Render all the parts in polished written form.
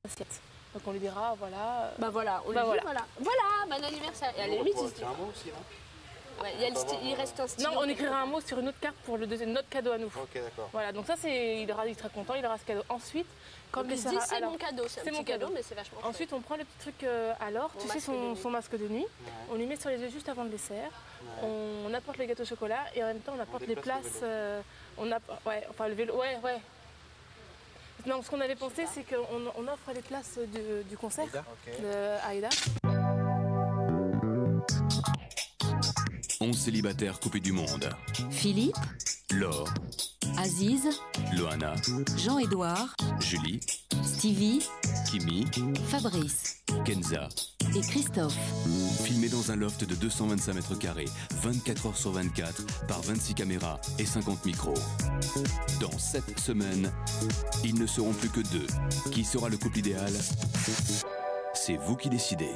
assiette. Donc on lui dira, voilà. Bah voilà, on lui dit voilà. Voilà, bon anniversaire. Et à la limite, il se dit. Un mot aussi, non? Ouais, il reste un stylo. Non, on écrira un mot sur une autre carte pour le deuxième, notre cadeau à nous. Ok, d'accord. Voilà, donc ça, il sera content, il aura ce cadeau. Ensuite, quand il se dit, c'est mon cadeau, c'est un petit cadeau, mais c'est vachement chouette. Ensuite, on prend le petit truc à l'or, tu sais, son masque de nuit. Ouais. On lui met sur les yeux juste avant le dessert. Ouais. On apporte le gâteau au chocolat et en même temps, on apporte les places. Ouais, enfin le vélo, ouais. Non, ce qu'on avait pensé, c'est qu'on offre les places du concert de Aïda. 11 célibataires coupés du monde. Philippe, Laure, Aziz, Loana, Jean-Édouard, Julie, Stevie, Kimi, Fabrice Kenza. et Christophe. Filmés dans un loft de 225 mètres carrés, 24 heures sur 24, par 26 caméras et 50 micros. Dans 7 semaines, ils ne seront plus que 2. Qui sera le couple idéal? C'est vous qui décidez.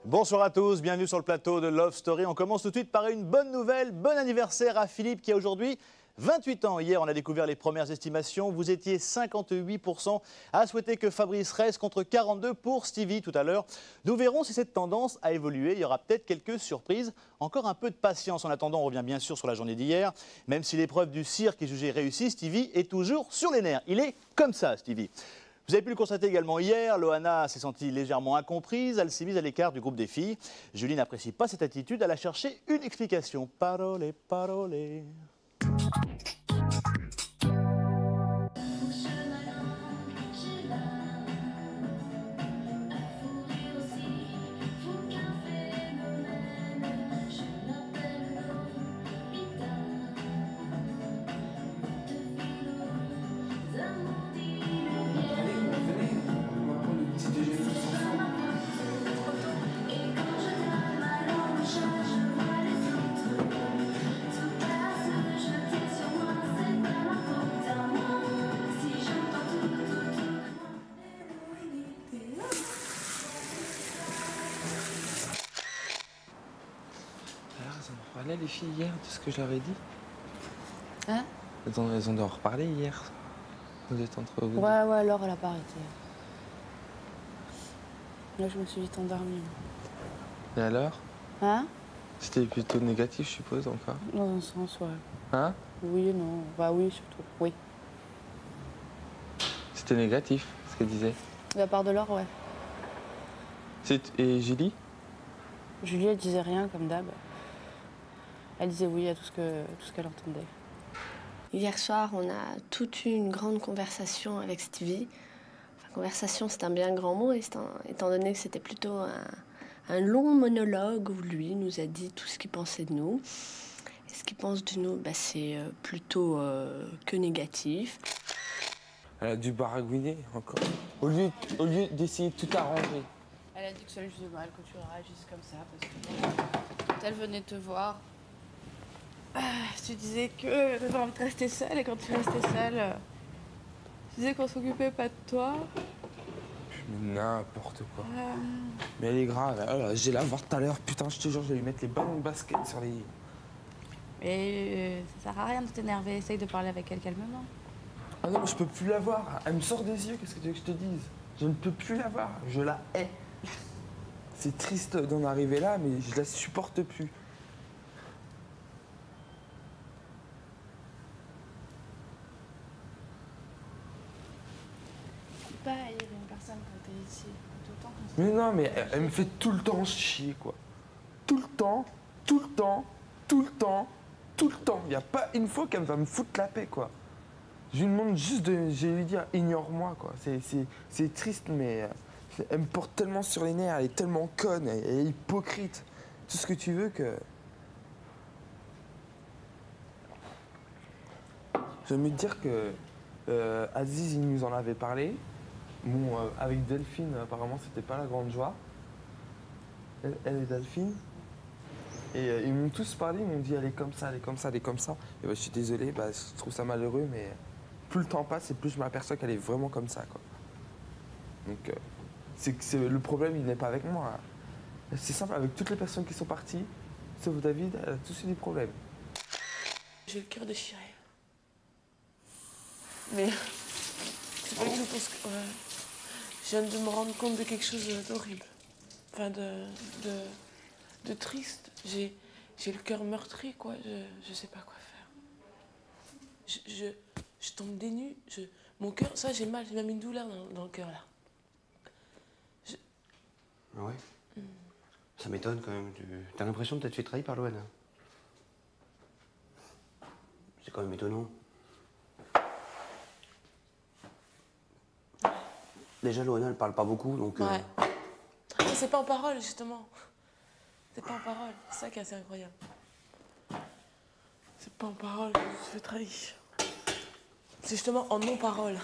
Bonsoir à tous, bienvenue sur le plateau de Love Story. On commence tout de suite par une bonne nouvelle. Bon anniversaire à Philippe qui a aujourd'hui 28 ans. Hier, on a découvert les premières estimations. Vous étiez 58% à souhaiter que Fabrice reste contre 42% pour Stevie tout à l'heure. Nous verrons si cette tendance a évolué. Il y aura peut-être quelques surprises. Encore un peu de patience. En attendant, on revient bien sûr sur la journée d'hier. Même si l'épreuve du cirque est jugée réussie, Stevie est toujours sur les nerfs. Il est comme ça, Stevie. Vous avez pu le constater également hier, Loana s'est sentie légèrement incomprise, elle s'est mise à l'écart du groupe des filles. Julie n'apprécie pas cette attitude, elle a cherché une explication. Parole, parole. Les filles hier de ce que je leur ai dit. Hein? Elles ont dû en reparler hier. Vous êtes entre vous. Ouais, Laure elle a pas arrêté. Là je me suis vite endormie. Et alors? Hein? C'était plutôt négatif, je suppose, encore? Dans un sens, ouais. Hein? Oui et non. Bah oui, surtout. Oui. C'était négatif, ce qu'elle disait. De la part de Laure, ouais. Et Julie? Julie, elle disait rien, comme d'hab. Elle disait oui à tout ce qu'elle entendait. Hier soir, on a toute eu une grande conversation avec Stevie. Enfin, conversation, c'est un bien grand mot, étant donné que c'était plutôt un long monologue où lui nous a dit tout ce qu'il pensait de nous. Et ce qu'il pense de nous, bah, c'est plutôt que négatif. Elle a dû baragouiner encore. Au lieu d'essayer de tout arranger. Elle a dit que ça lui faisait mal que tu réagisses comme ça, parce que quand elle venait te voir, tu disais que t'avais envie de rester seule, et quand tu restais seule, tu disais qu'on s'occupait pas de toi. Mais n'importe quoi. Mais elle est grave. J'ai la voir tout à l'heure. Putain, je te jure, je vais lui mettre les ballons de basket sur les... Mais ça sert à rien de t'énerver. Essaye de parler avec elle calmement. Ah non, mais je peux plus la voir. Elle me sort des yeux. Qu'est-ce que tu veux que je te dise? Je ne peux plus la voir. Je la hais. C'est triste d'en arriver là, mais je la supporte plus. Pas haïr une personne quand t'es ici. Tout le temps Mais non, mais elle me fait tout le temps chier, quoi. Tout le temps, tout le temps, tout le temps, tout le temps. Il n'y a pas une fois qu'elle va me foutre la paix, quoi. Je lui demande juste de... Je vais lui dire, ignore-moi, quoi. C'est triste, mais... Elle me porte tellement sur les nerfs, elle est tellement conne, elle est hypocrite. Tout ce que tu veux que... Je vais me dire que Aziz, il nous en avait parlé. Bon, avec Delphine, apparemment, c'était pas la grande joie. Elle et Delphine. Et ils m'ont tous parlé, ils m'ont dit, elle est comme ça, elle est comme ça, elle est comme ça. Et bah, je suis désolé, bah, je trouve ça malheureux, mais plus le temps passe et plus je m'aperçois qu'elle est vraiment comme ça, quoi. Donc, le problème, il n'est pas avec moi. C'est simple, avec toutes les personnes qui sont parties, sauf David, elle a tous eu des problèmes. J'ai le cœur déchiré. Mais c'est pas du tout pour ce que... Ouais. Je viens de me rendre compte de quelque chose d'horrible. Enfin, de triste. J'ai le cœur meurtri, quoi. Je sais pas quoi faire. Je tombe des nues. Mon cœur, ça, j'ai mal. J'ai même une douleur dans le cœur, là. Ah ouais. Ça m'étonne quand même. T'as l'impression de t'être fait trahir par Loana. C'est quand même étonnant. Déjà, Loana, elle parle pas beaucoup, donc... Ouais. Mais c'est pas en parole, justement. C'est pas en parole. C'est ça qui est assez incroyable. C'est pas en parole que je me fais trahir. C'est justement en non-parole.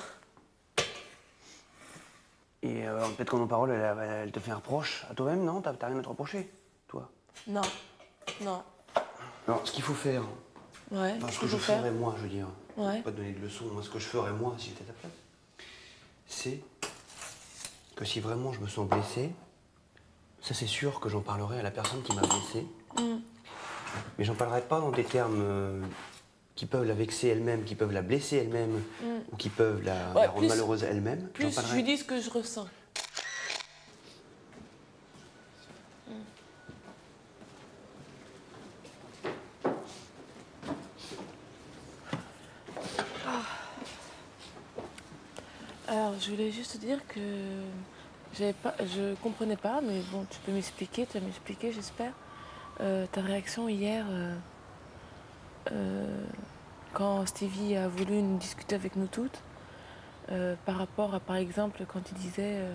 Et peut-être qu'en parole, elle te fait un reproche à toi-même, non? T'as rien à te reprocher, toi? Non. Non. Alors, ce qu'il faut faire... Ouais, enfin, ce que je ferais, moi, je veux dire. Ouais. Pas te donner de leçons. Moi, ce que je ferais, moi, si j'étais à ta place, c'est que si vraiment je me sens blessé, ça, c'est sûr que j'en parlerai à la personne qui m'a blessé. Mais j'en parlerai pas dans des termes qui peuvent la vexer elle-même, qui peuvent la blesser elle-même, ou qui peuvent la rendre malheureuse elle-même. Plus je lui dis ce que je ressens. Alors, je voulais juste te dire que je comprenais pas, mais bon, tu peux m'expliquer, tu vas m'expliquer, j'espère, ta réaction hier quand Stevie a voulu nous discuter avec nous toutes, par rapport à, par exemple, quand tu disais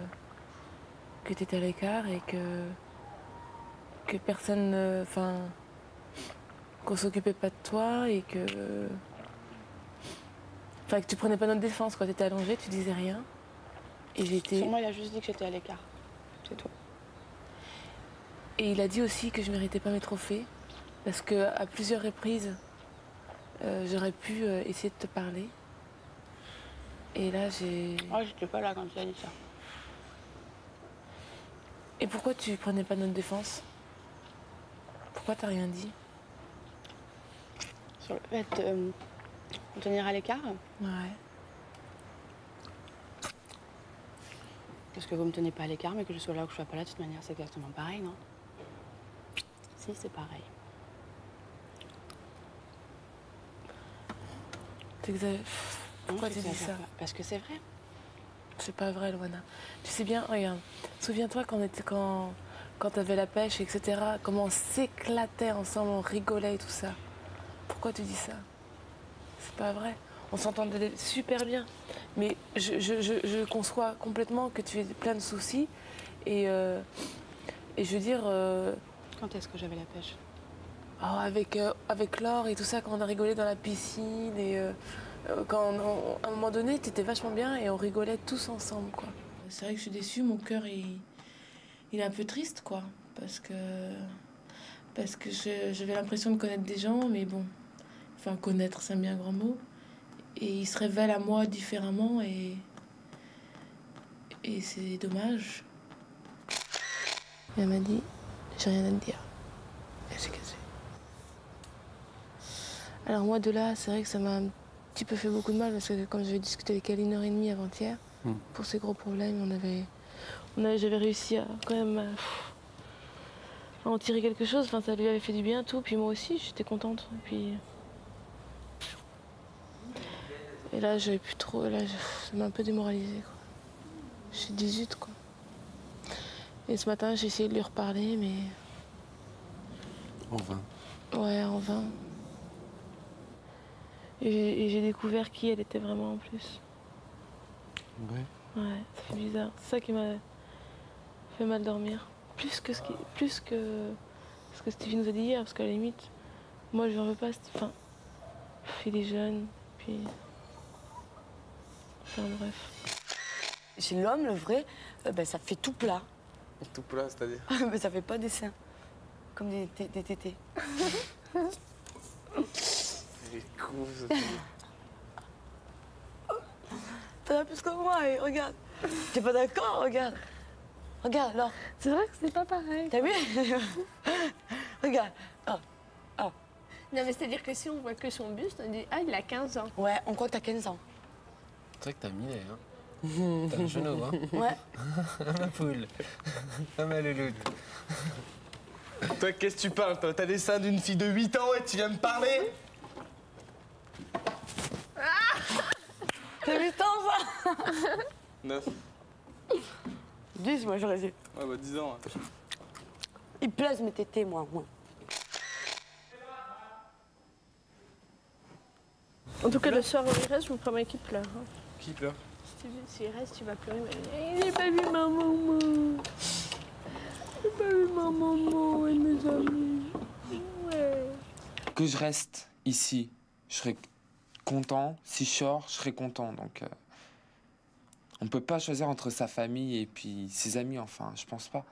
que tu étais à l'écart et que personne, enfin, qu'on s'occupait pas de toi et que... Enfin, que tu prenais pas notre défense, quoi. Tu étais allongée, tu disais rien. Et j'étais... Sur moi, il a juste dit que j'étais à l'écart. C'est tout. Et il a dit aussi que je méritais pas mes trophées. Parce qu'à plusieurs reprises, j'aurais pu essayer de te parler. Et là, j'ai... Oh, j'étais pas là quand tu as dit ça. Et pourquoi tu prenais pas notre défense? Pourquoi t'as rien dit? Sur le fait de me tenir à l'écart? Ouais. Parce que vous me tenez pas à l'écart, mais que je sois là ou que je sois pas là, de toute manière, c'est exactement pareil, non? Si, c'est pareil. Pourquoi tu dis ça? Parce que c'est vrai. C'est pas vrai, Loana. Tu sais bien, regarde, souviens-toi quand t'avais la pêche, etc., comment on s'éclatait ensemble, on rigolait et tout ça. Pourquoi tu dis ça? C'est pas vrai. On s'entendait super bien. Mais je conçois complètement que tu aies plein de soucis. Et je veux dire... Quand est-ce que j'avais la pêche? Avec Laure et tout ça, quand on a rigolé dans la piscine. Et quand à un moment donné, t'étais vachement bien et on rigolait tous ensemble, quoi. C'est vrai que je suis déçue, mon cœur, il est un peu triste, quoi. Parce que j'avais l'impression de connaître des gens, mais bon... Enfin, connaître, c'est un bien grand mot. Et il se révèle à moi différemment et c'est dommage. Et elle m'a dit, j'ai rien à te dire. Elle s'est cassée. Alors moi, de là, c'est vrai que ça m'a un petit peu fait beaucoup de mal parce que comme j'avais discuté avec elle 1h30 avant-hier, pour ces gros problèmes, j'avais réussi à quand même à en tirer quelque chose. Enfin, ça lui avait fait du bien, tout. Puis moi aussi, j'étais contente. Et là, j'avais plus trop. Là, ça m'a un peu démoralisée, quoi. J'ai 18, quoi. Et ce matin, j'ai essayé de lui reparler, mais. En vain. Ouais, en vain. Et j'ai découvert qui elle était vraiment en plus. Ouais. Ouais, ça fait bizarre. C'est ça qui m'a fait mal dormir. Plus que ce que Stevie nous a dit hier, parce qu'à la limite, moi, je n'en veux pas. Enfin, il est jeune, puis. Enfin, bref. Chez l'homme, le vrai, ça fait tout plat. Tout plat, c'est-à-dire? Mais ça fait pas des seins. Comme des tétés. Il est con, ce truc. T'en as plus que moi, et regarde. T'es pas d'accord? Regarde. Regarde, alors. C'est vrai que c'est pas pareil. T'as vu? Regarde. Non, mais c'est-à-dire que si on voit que son buste, on dit « Ah, il a 15 ans ». Ouais, on croit que t'as 15 ans. C'est vrai que t'as mis, hein. T'as un genou, hein? Ouais. Ma poule. Ma louloute. Toi, qu'est-ce que tu parles, toi? T'as des seins d'une fille de 8 ans et tu viens me parler? T'as 8 ans, ça? 9. 10, moi, j'aurais dit. Ouais, bah 10 ans. Hein. Il plaise mes tétés, moi. En tout cas, le soir où il reste, je vous promets qu'il pleure. Hein. Qui pleure? S'il reste, tu vas pleurer. Mais j'ai pas vu ma maman. J'ai pas vu ma maman et mes amis. Ouais. Que je reste ici, je serais content. Si je sors, je serais content. Donc, on peut pas choisir entre sa famille et puis ses amis. Enfin, je pense pas.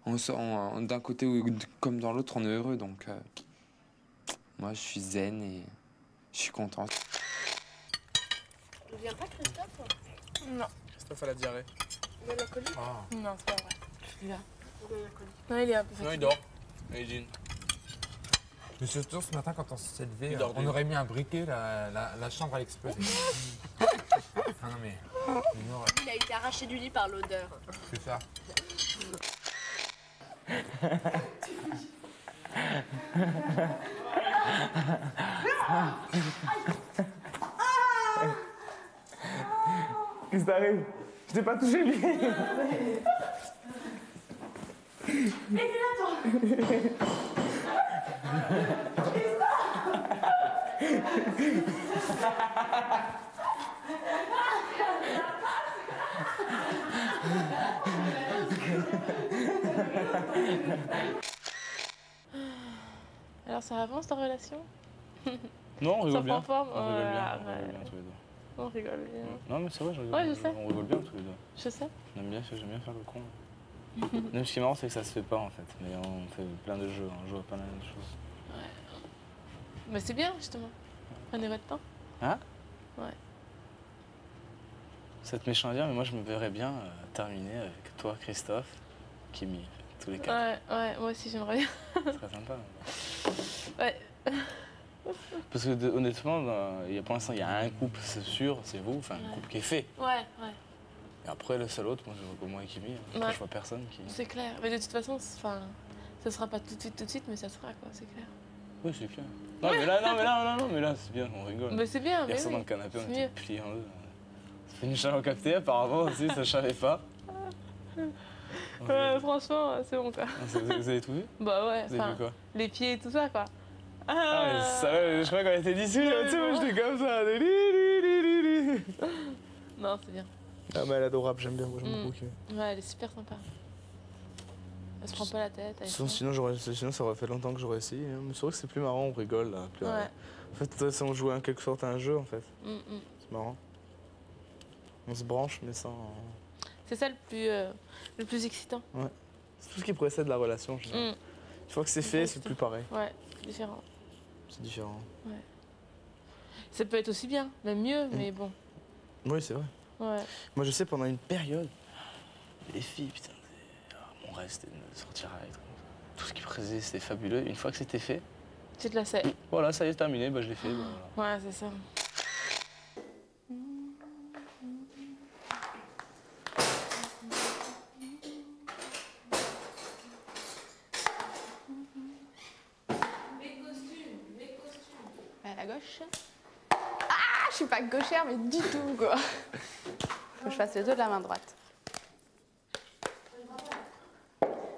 D'un côté ou comme dans l'autre, on est heureux. Donc, moi, je suis zen et je suis content. Il vient pas, Christophe? Non. Christophe a la diarrhée. Il a la colique? Ah. Non, c'est pas vrai. Il a la colique. Non, il est un peu fatigué. Non, il dort. Il dîne. Mais surtout, ce matin, quand on s'est levé, on aurait mis un briquet, la chambre a explosé. Ah non, mais... Il a été arraché du lit par l'odeur. C'est ça. Qu'est-ce qui t'arrive? Je t'ai pas touché le pied. Et là, toi. Alors, ça avance ta relation? Non, on rigole bien. Ça prend forme? On rigole bien. On rigole bien tous les deux. On rigole bien. Non, mais c'est vrai, je rigole. Ouais, je sais. On rigole bien tous les deux. Je sais. J'aime bien faire le con. Même ce qui est marrant, c'est que ça se fait pas en fait. Mais on fait plein de jeux, on joue à plein de choses. Ouais. Mais c'est bien, justement. Prenez votre temps. Hein? Ouais. Ça te méchant à dire, mais moi je me verrais bien terminer avec toi, Christophe, Kimi, tous les quatre. Ouais, moi aussi j'aimerais bien. C'est très sympa. Ouais. Parce que honnêtement, pour l'instant, il y a un couple, c'est sûr, c'est vous, enfin un couple qui est fait. Ouais. Et après, le seul autre, moi je vois que moi et Kimi, après je vois personne qui... C'est clair. Mais de toute façon, ça sera pas tout de suite, mais ça sera quoi, c'est clair. Oui, c'est clair. Non, mais là, c'est bien, on rigole. Mais c'est bien, mais Hier, oui. dans le canapé, on était pliés en deux. Ça fait une chaleur captée, apparemment aussi, ça je savais pas. Ouais, franchement, c'est bon quoi. Vous avez tout vu? Bah ouais, vous avez vu quoi? Les pieds et tout ça quoi. Ah, mais ça, je crois qu'on était d'ici, là, tu sais, moi j'étais comme ça. Non, c'est bien. Ah, mais elle est adorable, j'aime bien, moi j'aime beaucoup. Ouais, elle est super sympa. Elle se prend pas la tête. Sinon, ça aurait fait longtemps que j'aurais essayé. Hein. Mais c'est vrai que c'est plus marrant, on rigole là. Plus, ouais. En fait, on jouait en quelque sorte à un jeu en fait. C'est marrant. On se branche, mais sans. C'est ça le plus excitant. Ouais. C'est tout ce qui précède la relation, je dirais. Une fois que c'est fait, c'est plus pareil. Ouais, différent. C'est différent. Ouais. Ça peut être aussi bien, même mieux, mais bon. Oui, c'est vrai. Ouais. Moi, je sais, pendant une période, les filles, putain, mon rêve, c'était de sortir avec. Tout ce qui précédait, c'était fabuleux. Une fois que c'était fait... Tu te la sais. Voilà, ça y est, terminé, bah, je l'ai fait. Bah, voilà. Ouais, c'est ça. À gauche. Ah, je suis pas gauchère, mais du tout, quoi. Faut que je fasse les deux de la main droite.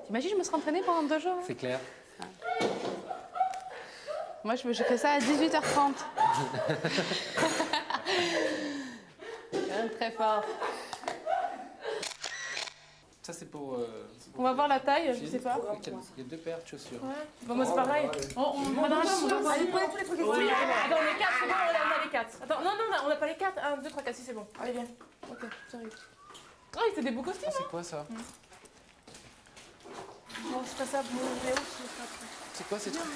T'imagines, je me serais entraînée pendant 2 jours. C'est clair. Ouais. Moi, je fais ça à 18h30. Très fort. Ça, c'est pour... On va voir la taille, je sais pas. Il y a 2 paires de chaussures. Ouais. Bon, moi, c'est pareil. Allez, prenez tous les trucs. Oui, attends, on est 4, c'est bon, on a les 4. Attends, non, on n'a pas les 4. 1, 2, 3, 4, 6, c'est bon. Allez, viens. Ok, j'arrive. Oh, il fait des beaux costumes. C'est quoi ça? Non, c'est pas ça, bon, Léo, c'est quoi ces trucs?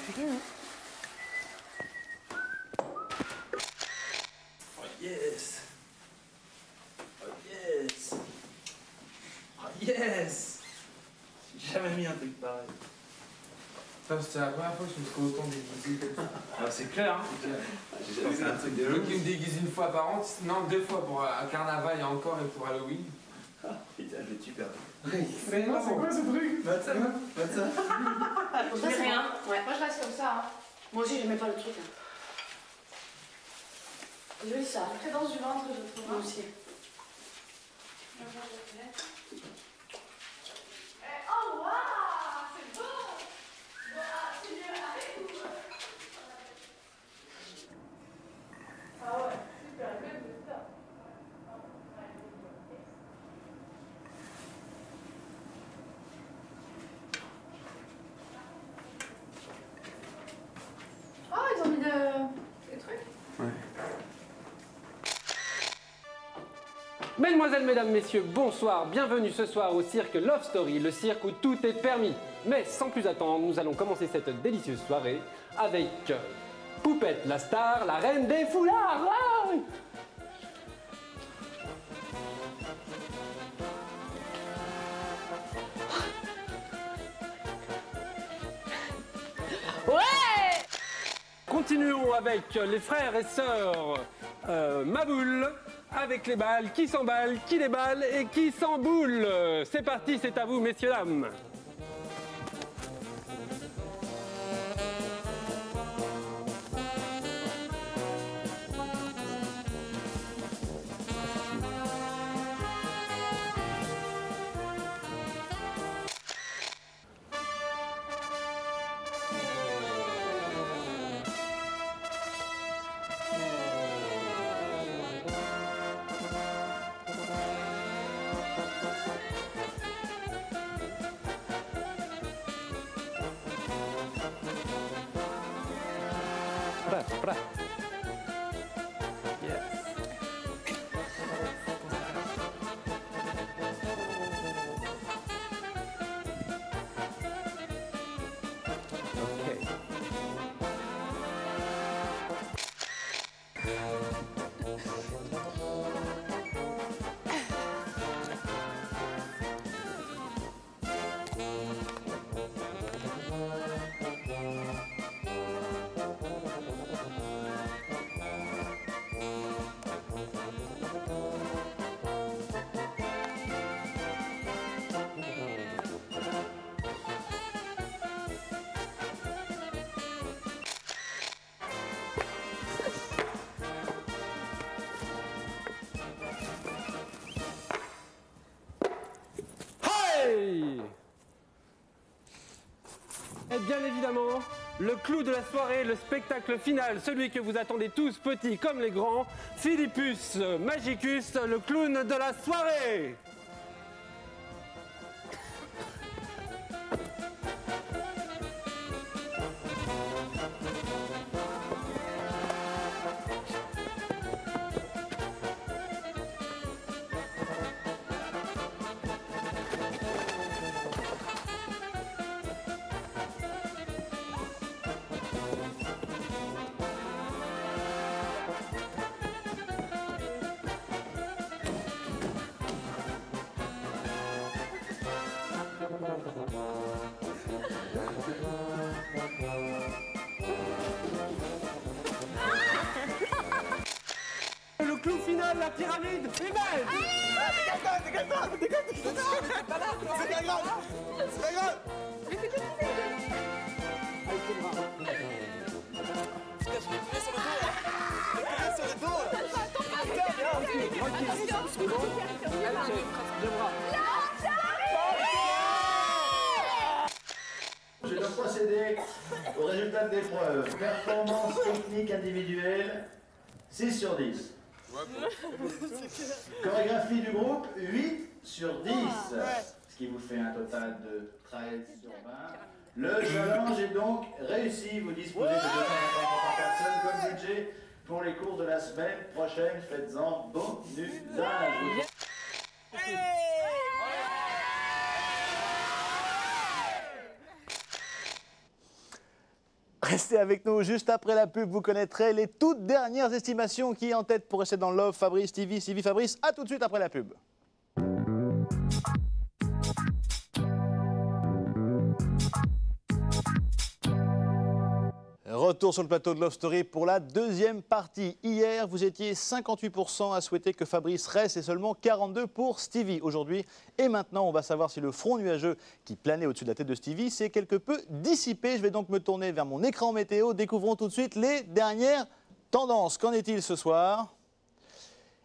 Oh yes! Oh yes! Oh yes! J'ai jamais mis un truc pareil. C'est la première fois que je me trouve autant déguisé comme ça. Ah, c'est clair, hein. J'ai pensé à un truc de l'autre qui me déguise une fois par an, non 2 fois pour un carnaval et encore et pour Halloween. Putain, je vais super. Mais non, c'est quoi ce truc? Bah ça. Je mets rien. Ouais, moi je reste comme ça. Hein. Moi aussi, je mets pas le truc. Hein. Joli ça. Très dense du ventre, je trouve. Moi aussi. Oh waouh, c'est beau. C'est mieux avec ou ah ouais, super, bien de ça. Ah, ils ont mis des trucs. Ouais. Mesdemoiselles, mesdames, messieurs, bonsoir, bienvenue ce soir au cirque Love Story, le cirque où tout est permis. Mais sans plus attendre, nous allons commencer cette délicieuse soirée avec Poupette la star, la reine des foulards. Ah Ouais! Continuons avec les frères et sœurs Maboule, avec les balles, qui s'emballent, qui déballe et qui s'emboule. C'est parti, c'est à vous, messieurs, dames. Prêt. Yes. Okay. Et bien évidemment, le clou de la soirée, le spectacle final, celui que vous attendez tous, petits comme les grands, Philippus Magicus, le clown de la soirée. Le clou final, la pyramide, est belle. Dégage-toi. C'est pas grave. Je vais donc procéder au résultat de l'épreuve. Performance technique individuelle, 6 sur 10. Chorégraphie du groupe, 8 sur 10. Ce qui vous fait un total de 13 sur 20. Le challenge est donc réussi. Vous disposez de 250 personnes comme budget pour les courses de la semaine prochaine. Faites-en bon usage. Restez avec nous, juste après la pub, vous connaîtrez les toutes dernières estimations. Qui est en tête pour rester dans le Love? Fabrice, Stevie, Fabrice, à tout de suite après la pub. Retour sur le plateau de Love Story pour la deuxième partie. Hier, vous étiez 58% à souhaiter que Fabrice reste et seulement 42% pour Stevie aujourd'hui. Et maintenant, on va savoir si le front nuageux qui planait au-dessus de la tête de Stevie s'est quelque peu dissipé. Je vais donc me tourner vers mon écran météo. Découvrons tout de suite les dernières tendances. Qu'en est-il ce soir ?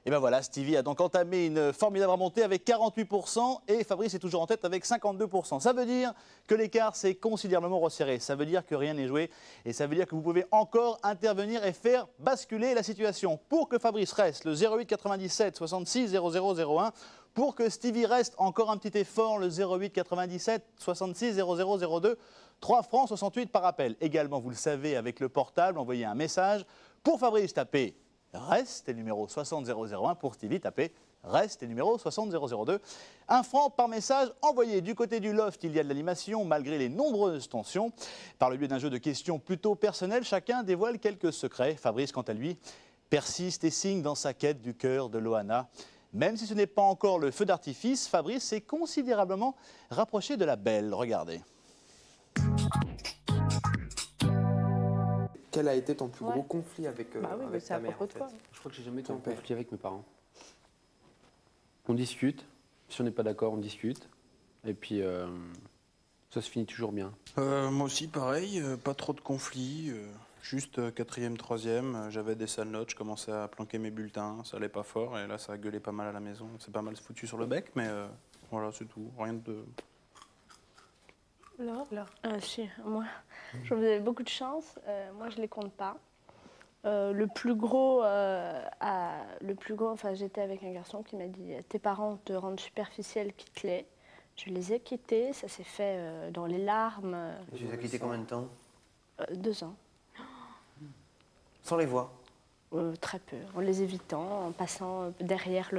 Et bien voilà, Stevie a donc entamé une formidable remontée avec 48% et Fabrice est toujours en tête avec 52%. Ça veut dire que l'écart s'est considérablement resserré. Ça veut dire que rien n'est joué et ça veut dire que vous pouvez encore intervenir et faire basculer la situation. Pour que Fabrice reste, le 08 97 66 0001. Pour que Stevie reste, encore un petit effort, le 08 97 66 0002. 3 francs 68 par appel. Également, vous le savez, avec le portable, envoyez un message. Pour Fabrice, tapez reste et numéro 60001. Pour Stevie, tapez reste et numéro 60002. 1 franc par message envoyé. Du côté du loft, il y a de l'animation malgré les nombreuses tensions. Par le biais d'un jeu de questions plutôt personnel, chacun dévoile quelques secrets. Fabrice, quant à lui, persiste et signe dans sa quête du cœur de Loana. Même si ce n'est pas encore le feu d'artifice, Fabrice s'est considérablement rapproché de la belle. Regardez. Quel a été ton plus gros conflit avec, avec ta mère en fait? Je crois que j'ai jamais été en conflit avec mes parents. On discute. Si on n'est pas d'accord, on discute. Et puis, ça se finit toujours bien. Moi aussi, pareil. Pas trop de conflits. Juste 4e, 3e. J'avais des sales notes. Je commençais à planquer mes bulletins. Ça allait pas fort. Et là, ça a gueulé pas mal à la maison. C'est pas mal foutu sur le bec. Mais voilà, c'est tout. Rien de... Laure. Si, moi, je vous avais beaucoup de chance. Moi, je les compte pas. Le plus gros, enfin, j'étais avec un garçon qui m'a dit « Tes parents te rendent superficielle, quitte-les ». Je les ai quittés, ça s'est fait dans les larmes. Tu les as quittés combien de temps? 2 ans. Sans les voir? Très peu, en les évitant, en passant derrière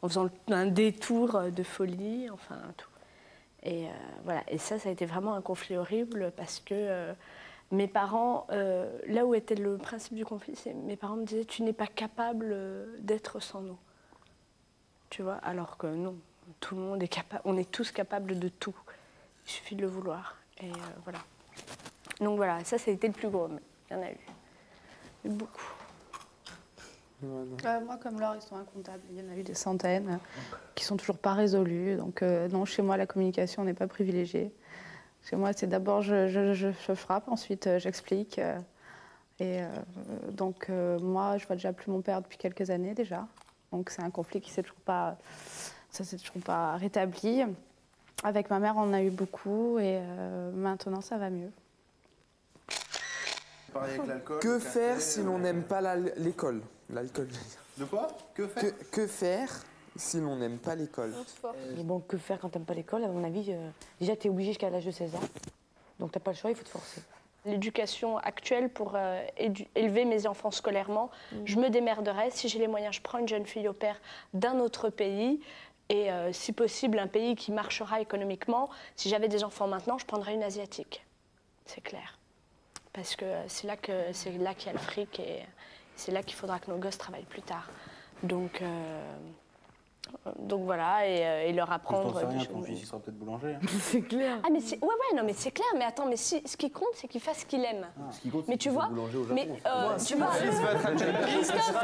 en faisant un détour de folie, enfin tout. Et voilà, et ça a été vraiment un conflit horrible parce que mes parents, là où était le principe du conflit, c'est mes parents me disaient « tu n'es pas capable d'être sans nous ». Tu vois, alors que non, tout le monde est capable, on est tous capables de tout. Il suffit de le vouloir. Et voilà. Donc voilà, ça a été le plus gros, mais il y en a eu. Beaucoup. Moi, comme Laure, ils sont incomptables. Il y en a eu des centaines qui sont toujours pas résolues. Donc non, chez moi, la communication n'est pas privilégiée. Chez moi, c'est d'abord je frappe, ensuite j'explique. Donc moi, je vois déjà plus mon père depuis quelques années déjà. Donc c'est un conflit qui s'est toujours pas rétabli. Avec ma mère, on en a eu beaucoup et maintenant, ça va mieux. Que faire si l'on n'aime pas l'école? L'alcool. De quoi? Que faire? Que faire si l'on n'aime pas l'école? Mais bon, que faire quand t'aimes pas l'école? À mon avis, déjà t'es obligé jusqu'à l'âge de 16 ans. Donc t'as pas le choix, il faut te forcer. L'éducation actuelle pour élever mes enfants scolairement, je me démerderai. Si j'ai les moyens, je prends une jeune fille au pair d'un autre pays. Et si possible, un pays qui marchera économiquement. Si j'avais des enfants maintenant, je prendrais une asiatique. C'est clair. Parce que c'est là qu'il y a le fric et c'est là qu'il faudra que nos gosses travaillent plus tard. Donc voilà, et leur apprendre... Je pense rien, ton fils, il sera peut-être boulanger. Hein. C'est clair. Ah mais non mais c'est clair, mais attends, mais ce qui compte, c'est qu'il fasse ce qu'il aime. Ce qui compte, mais tu vois, mais tu vois,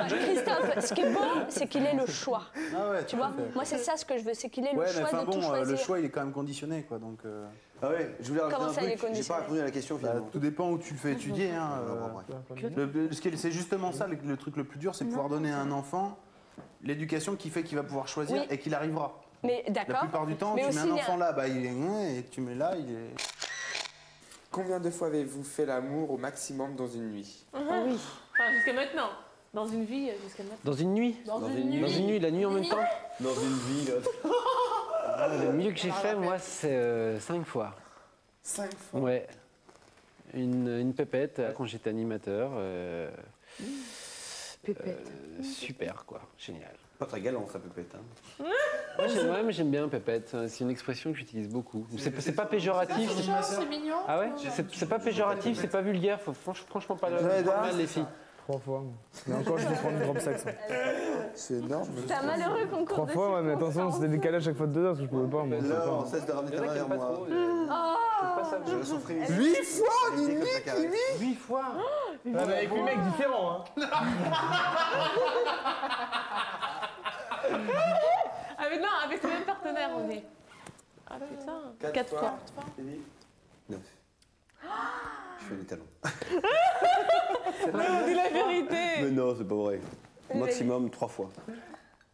Christophe, ce qui est bon, c'est qu'il ait le choix. Ah ouais, tu vois, moi c'est ça ce que je veux, c'est qu'il ait le choix de tout choisir. Le choix, il est quand même conditionné, quoi, donc... Ah ouais, je voulais rajouter un truc, j'ai pas répondu à la question finalement. Tout dépend où tu le fais étudier. Hein, c'est justement ça, le truc le plus dur, c'est pouvoir donner à un enfant l'éducation qui fait qu'il va pouvoir choisir et qu'il arrivera. Mais d'accord. La plupart du temps, tu mets un enfant là, il est... et tu mets là, il est... Combien de fois avez-vous fait l'amour au maximum dans une nuit? Oui. Enfin, jusqu'à maintenant. Dans une vie, jusqu'à maintenant. Dans une nuit? Dans une nuit, la nuit en même temps? Dans une vie, là. Le mieux que j'ai fait, moi, c'est 5 fois. 5 fois? Ouais. Une pépette quand j'étais animateur. Pépette. Super, quoi. Génial. Pas très galant, ça, pépette. Hein. Ouais, mais j'aime bien pépette. C'est une expression que j'utilise beaucoup. C'est pas péjoratif. C'est mignon. Ah ouais? C'est pas péjoratif, c'est pas vulgaire. Faut franchement pas le mal, les filles. 3 fois. Mais encore, je peux prendre une drop sexe. C'est énorme. C'est un malheureux concours 3 fois, ouais, mais attention, c'était décalé à chaque fois de 2 heures, parce que je pouvais pas. Moi, Là, on cesse de ramener ta main vers moi. Je vais souffrir. 8 fois, Nini. 8 fois. Ah, mais avec 8 mecs différents, hein. Non, avec le même partenaire, on est. Ah putain. 4 fois. 9. Je fais les talons. On dit la vérité. Mais non, c'est pas vrai. Maximum 3 fois.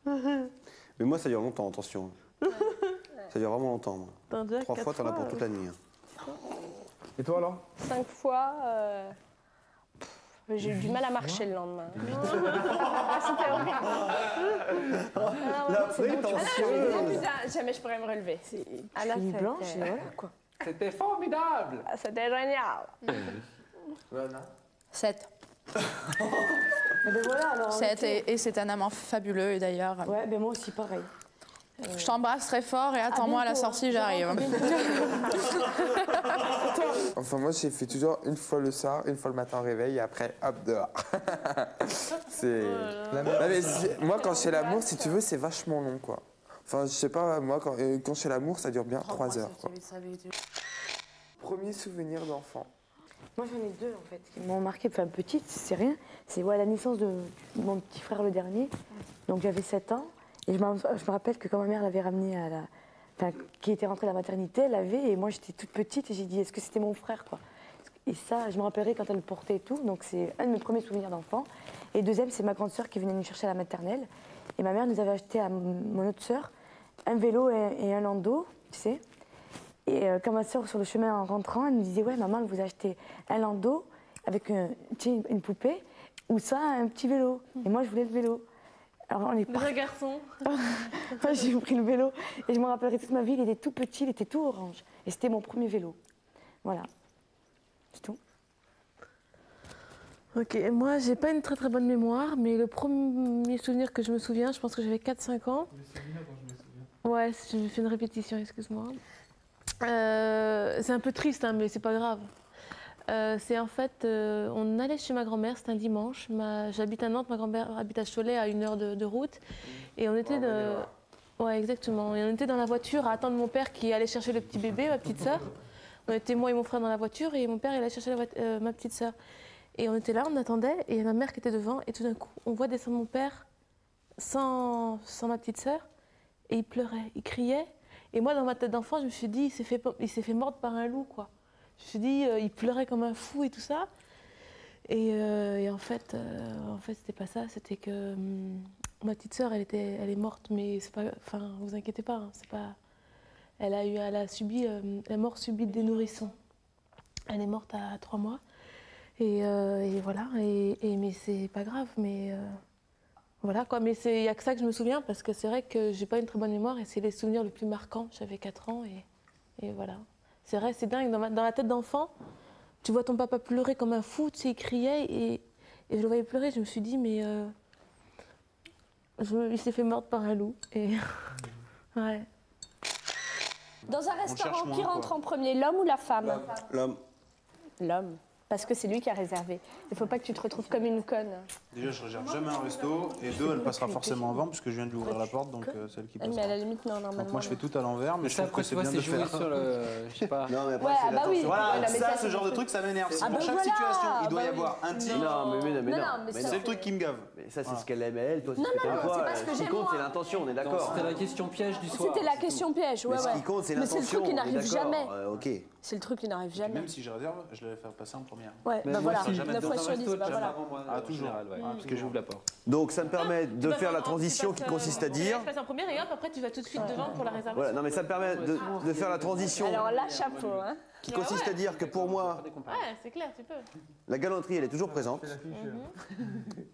Mais moi, ça dure longtemps, attention. Ça dure vraiment longtemps. Moi. 3 fois, t'en as pour toute la nuit. Et toi alors? 5 fois. J'ai eu du mal à marcher le lendemain. C'était horrible. La prétention. Putain, jamais je pourrais me relever. À la fête. Blanche, voilà quoi. C'était formidable. C'était génial. 7. Et ben voilà, alors. 7 et c'est un amant fabuleux et d'ailleurs. Ouais, ben moi aussi pareil. Je t'embrasse très fort et attends-moi à la sortie, j'arrive. Enfin, moi, j'ai fait toujours une fois le soir, une fois le matin au réveil, et après, hop, dehors. C'est. Non, mais moi, quand je fais l'amour, si tu veux, c'est vachement long, quoi. Enfin, je sais pas, moi, quand je fais l'amour, ça dure bien 3 heures, quoi. Premier souvenir d'enfant. Moi j'en ai 2 en fait qui m'ont marqué, enfin petite, c'est rien. C'est la naissance de mon petit frère le dernier. Donc j'avais 7 ans. Et je me rappelle que quand ma mère l'avait ramené à la... Enfin, qui était rentrée à la maternité, elle l'avait, et moi j'étais toute petite, et j'ai dit, est-ce que c'était mon frère, quoi. Et ça, je me rappellerai quand elle le portait et tout, donc c'est un de mes premiers souvenirs d'enfant. Et deuxième, c'est ma grande sœur qui venait nous chercher à la maternelle. Et ma mère nous avait acheté à mon autre sœur un vélo et un landau, tu sais. Et quand ma sœur, sur le chemin en rentrant, elle me disait, ouais, maman, elle vous a acheté un landau avec une poupée, ou ça, un petit vélo. Et moi, je voulais le vélo. Alors, on est Déjà garçon. Moi, j'ai pris le vélo et je me rappellerai toute ma vie, il était tout petit, il était tout orange. Et c'était mon premier vélo. Voilà. C'est tout. Ok, moi j'ai pas une très très bonne mémoire, mais le premier souvenir que je me souviens, je pense que j'avais 4-5 ans. Ouais, je fais une répétition, excuse-moi. C'est un peu triste, hein, mais c'est pas grave. C'est en fait, on allait chez ma grand-mère, c'était un dimanche. J'habite à Nantes, ma grand-mère habite à Cholet, à 1 heure de route. Et on était ouais, exactement. Et on était dans la voiture à attendre mon père qui allait chercher le petit bébé, ma petite sœur. On était moi et mon frère dans la voiture et mon père il allait chercher ma petite sœur. Et on était là, on attendait et ma mère qui était devant. Et tout d'un coup, on voit descendre mon père sans ma petite sœur. Et il pleurait, il criait. Et moi, dans ma tête d'enfant, je me suis dit, il s'est fait mordre par un loup, quoi. Je me suis dit, il pleurait comme un fou et tout ça. Et en fait, c'était pas ça. C'était que ma petite sœur, elle est morte, mais c'est pas. Enfin, vous inquiétez pas, hein, c'est pas. Elle a subi la mort subite des nourrissons. Elle est morte à 3 mois. Et voilà. Mais c'est pas grave. Mais voilà quoi. Mais il y a que ça que je me souviens parce que c'est vrai que j'ai pas une très bonne mémoire et c'est les souvenirs les plus marquants. J'avais 4 ans et voilà. C'est vrai, c'est dingue. Dans la tête d'enfant, tu vois ton papa pleurer comme un fou, tu sais, il criait et je le voyais pleurer. Je me suis dit, mais il s'est fait mordre par un loup. Et ouais. Dans un restaurant, qui rentre en premier, l'homme ou la femme? L'homme. L'homme. Parce que c'est lui qui a réservé. Il ne faut pas que tu te retrouves comme une conne. Déjà, je réserve jamais un resto. Et 2, elle passera forcément avant, parce que je viens de lui ouvrir la porte, donc c'est elle qui passe. Mais à la limite, non, normalement. Donc moi, je fais tout à l'envers, mais je trouve que c'est bien de faire. Sur le... Je sais pas. Non, mais après, Ouais, c'est bah oui. l'attention. Voilà, mais ça, ça, ce c'est genre de des truc, ça m'énerve. Ah, Pour bah chaque voilà. situation, il doit y Bah avoir un type. Non, mais C'est le truc qui me gave. Mais ça, c'est ce qu'elle aime elle, toi, c'est Non, ce que non, t'aimes c'est toi. pas ce que Ce qui j'aime, compte, moi. c'est l'intention, on est d'accord. C'était la question piège du soir. C'était la question piège, ouais, Mais ce qui compte, c'est Mais c'est le l'intention. truc qui on est n'arrive d'accord. jamais. Ok. C'est le truc qui n'arrive jamais. Même si je réserve, je vais faire passer en première. Ouais, bah voilà, 9 fois sur 10, bah J'aime voilà. avant, moi, Ah, en toujours. général, ouais, parce que j'ouvre la porte. Donc ça me permet de faire la transition qui consiste à dire. Tu passes en première et hop, après tu vas tout de suite devant pour la réservation. Voilà, non mais ça me permet de faire la transition Alors là, chapeau, hein. qui consiste à dire que pour moi, Ouais, c'est clair, tu peux. la galanterie, elle est toujours présente.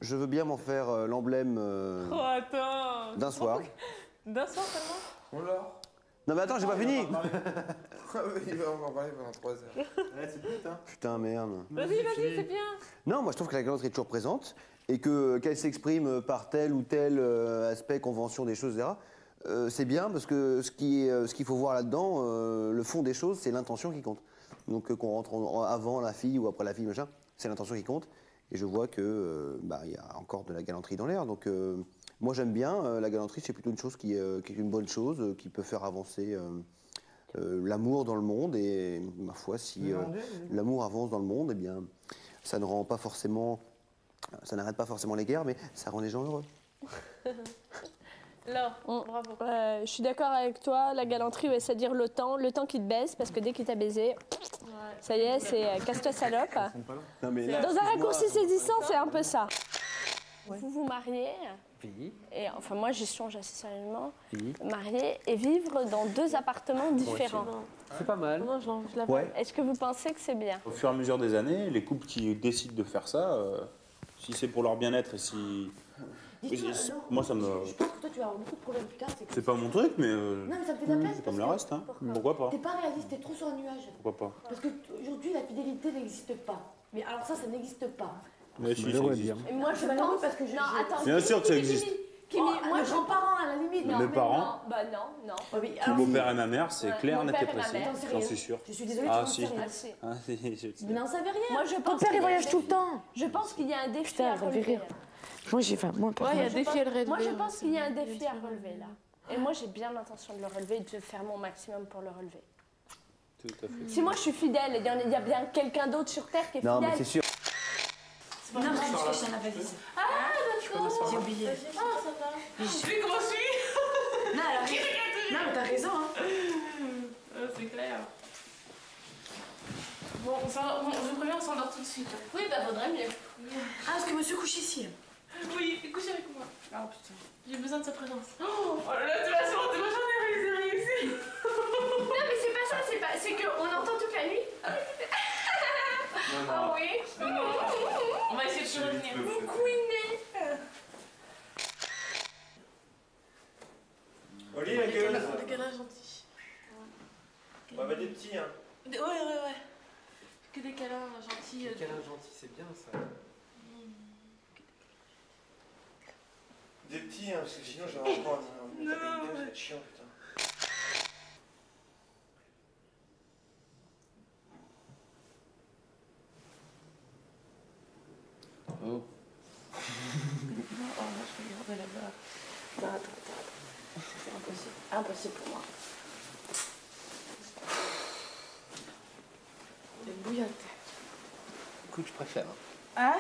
Je veux bien m'en faire l'emblème Oh, attends. d'un soir. D'un soir seulement? On l'a. Non mais attends, j'ai pas fini. Il va en parler pendant 3 heures. Ouais, c'est plus, hein. Putain, merde. Vas-y, c'est bien. Non, moi je trouve que la galanterie est toujours présente et qu'elle s'exprime par tel ou tel aspect, convention des choses, etc. C'est bien parce que ce qu'il faut voir là-dedans, le fond des choses, c'est l'intention qui compte. Donc qu'on rentre avant la fille ou après la fille, machin, c'est l'intention qui compte. et je vois que il y a encore de la galanterie dans l'air. Donc moi j'aime bien, la galanterie c'est plutôt une chose qui est une bonne chose, qui peut faire avancer l'amour dans le monde, et ma foi si l'amour avance dans le monde, eh bien ça ne rend pas forcément, ça n'arrête pas forcément les guerres, mais ça rend les gens heureux. Laure, bravo. Je suis d'accord avec toi, la galanterie, ouais, c'est-à-dire le temps qui te baise, parce que dès qu'il t'a baisé, ça y est, c'est casse-toi salope. Non, mais là, dans un raccourci saisissant, c'est un peu ça. Vous vous mariez, et enfin moi j'y songe assez sérieusement, marier et vivre dans 2 appartements différents. C'est pas mal. Ouais. Est-ce que vous pensez que c'est bien? Au fur et à mesure des années, les couples qui décident de faire ça, si c'est pour leur bien-être et si... Moi ça me... Je pense que toi tu vas avoir beaucoup de problèmes plus tard. C'est pas mon truc, mais... Non mais ça me fait de la peine. c'est comme le reste, hein. Pourquoi pas? T'es pas réaliste, t'es trop sur un nuage. Pourquoi pas? Parce qu'aujourd'hui la fidélité n'existe pas. Mais alors ça n'existe pas. Mais si, ça existe. Et moi je pense parce que je... Non, attends. Bien sûr que ça existe. Moi, mes grands-parents, à la limite. Mes parents, non. mon père et ma mère, c'est clair, net et précis. J'en suis sûr. Je suis désolée, ah, tu si. n'en sais rien. Ah, si. Vous n'en savez rien. Moi, je pense Ton père, il voyage tout le temps. Je pense qu'il y a un défi Putain, à ça fait relever. rire. Moi, j'ai faim. Moi, il y a un défi à le relever. Moi, je pense qu'il y a un défi à relever, là. Et moi, j'ai bien l'intention de le relever et de faire mon maximum pour le relever. Tout à fait. Si moi, je suis fidèle, il y a bien quelqu'un d'autre sur Terre qui est fidèle. Non, mais c'est sûr. Non, mais je suis cachée dans la valise. Ah, d'accord. J'ai oublié. Ah, ça va. Je suis comment je suis. Non, mais t'as raison, hein. C'est clair. Bon, je vous préviens, on s'endort tout de suite. Oui, bah, vaudrait mieux. Ah, parce que monsieur couche ici. Oui, couche avec moi. Ah, putain. J'ai besoin de sa présence. Oh là là, tu vas chanter, moi j'en ai réussi. Non, mais c'est pas ça, c'est qu'on entend toute la nuit. Ah oui. On va essayer de se revenir. Vous couinez. Oli, la gueule. Des câlins gentils. On va des petits, hein. Ouais. Que des câlins gentils. Des câlins gentils, c'est bien ça. Des petits, hein, parce que sinon je vais encore me taper une gueule, ça va être chiant, putain. Oh. Oh, là, je regardais là-bas. Attends. C'est impossible. Impossible pour moi. T'es bouillante. Écoute, je préfère. Hein?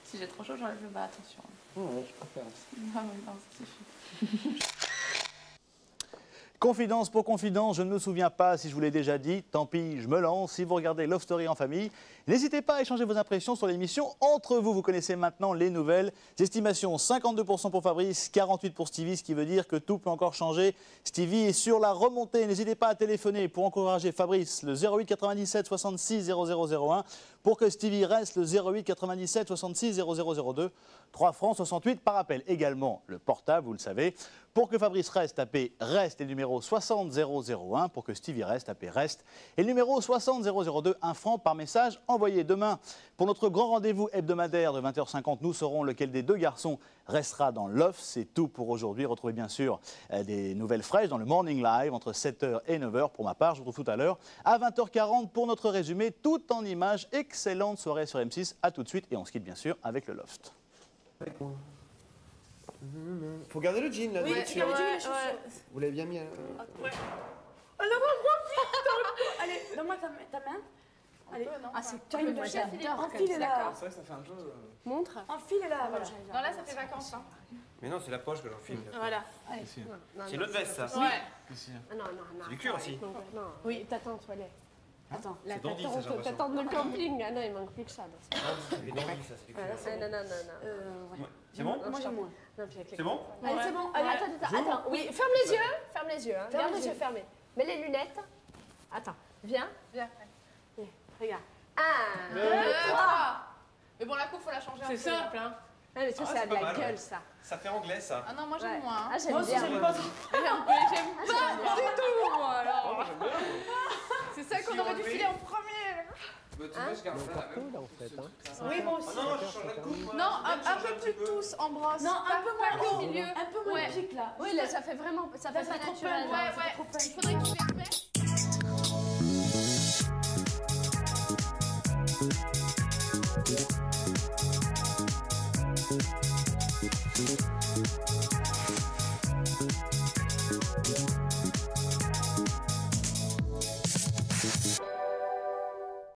Si j'ai trop chaud, j'enlève le bas, attention. Ouais, je préfère. Non, ça suffit. Confidence pour confidence, je ne me souviens pas si je vous l'ai déjà dit, tant pis, je me lance. Si vous regardez Love Story en famille, n'hésitez pas à échanger vos impressions sur l'émission entre vous. Vous connaissez maintenant les nouvelles estimations. 52% pour Fabrice, 48% pour Stevie, ce qui veut dire que tout peut encore changer. Stevie est sur la remontée. N'hésitez pas à téléphoner pour encourager Fabrice, le 08 97 66 0001, pour que Stevie reste le 08 97 66 0002. 3 francs 68 par appel. Également le portable, vous le savez. Pour que Fabrice reste, tapez REST et le numéro 60001. Pour que Stevie reste, tapez REST et le numéro 60002. 1 franc par message envoyé. Demain, pour notre grand rendez-vous hebdomadaire de 20h50, nous saurons lequel des 2 garçons restera dans l'off. C'est tout pour aujourd'hui. Retrouvez bien sûr des nouvelles fraîches dans le Morning Live entre 7h et 9h. Pour ma part, je vous retrouve tout à l'heure à 20h40 pour notre résumé tout en images. Excellente soirée sur M6. À tout de suite et on se quitte bien sûr avec le Loft. Faut garder le jean là. Oui, dessus. Vous l'avez bien mis. Ouais. Oh, non, allez, donne-moi ta main. Allez, c'est terrible. Enfile là. C'est vrai que ça fait un peu... Montre. Enfile là. Voilà. Non, là, ça fait vacances. Hein. Mais non, c'est la poche que j'enfile. Voilà. C'est l'autre veste, ça. Ouais. Non. C'est du cuir aussi. Non. Oui, t'attends, toilette. Attends, la dandy, ça, j'ai l'impression. t'attends de camping. Ah non, il manque plus que ça. C'est du dandy, ça, c'est du cuir. Non. C'est bon? Moi, j'ai moins. C'est bon? Allez, c'est bon. Allez, attends. Oui, ferme les yeux. Ferme les yeux. Garde les yeux fermés. Mets les lunettes. Attends. Viens. Regarde. 1, 2, 3. Mais bon, la coupe, faut la changer un peu. C'est simple, hein. Ah, mais ça, c'est à de la gueule, ça. Ça fait anglais, ça. Ah non, moi j'aime moins. Ah, j'aime Moi aussi, bien. j'aime pas. J'aime pas du tout, moi, alors. C'est ça qu'on aurait dû filer en premier. Bah, tu vois, je garde ça la même. en fait. Hein. Oui, moi aussi. Ah non, je change la coupe. Non, un peu plus tous en brosse. Non, un peu moins au haut. milieu. Un peu moins pique là. Oui, là, ça fait vraiment. Ça fait pas trop naturel. peine, Ouais. Il faudrait qu'il permette. Bye.